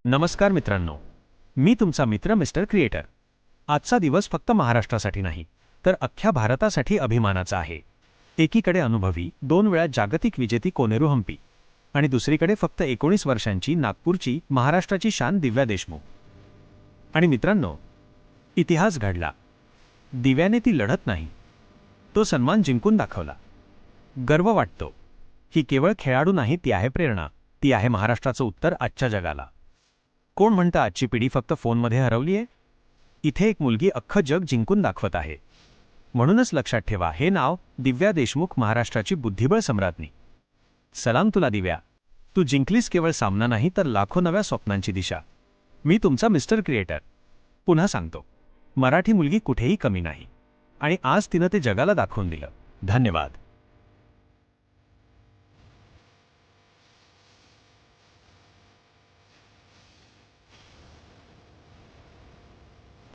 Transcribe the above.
नमस्कार मित्रांनो, मी तुमचा मित्र मिस्टर क्रिएटर. आजचा दिवस फक्त महाराष्ट्रासाठी नाही, तर अख्ख्या भारतासाठी अभिमानाचा आहे. एकीकडे अनुभवी 2 वेळा जागतिक विजेती कोनेरू हंपी आणि दुसरीकडे फक्त 19 वर्षांची नागपूरची महाराष्ट्राची शान दिव्या देशमुख. आणि मित्रांनो, इतिहास घडला. दिव्याने ती लढत नाही, तो सन्मान जिंकून दाखवला. गर्व वाटतो. ही केवळ खेळाडू नाही, ती आहे प्रेरणा. ती आहे महाराष्ट्राचं उत्तर आजच्या जगाला. कोण म्हणतं आजची पिढी फक्त फोनमध्ये हरवली आहे? इथे एक मुलगी अख्खं जग जिंकून दाखवत आहे. म्हणूनच लक्षात ठेवा, हे नाव दिव्या देशमुख, महाराष्ट्राची बुद्धिबळ सम्राज्ञी. सलाम तुला दिव्या. तू जिंकलीस केवळ सामना नाही, तर लाखो नव्या स्वप्नांची दिशा. मी तुमचा मिस्टर क्रिएटर पुन्हा सांगतो, मराठी मुलगी कुठेही कमी नाही आणि आज तिनं ते जगाला दाखवून दिलं. धन्यवाद.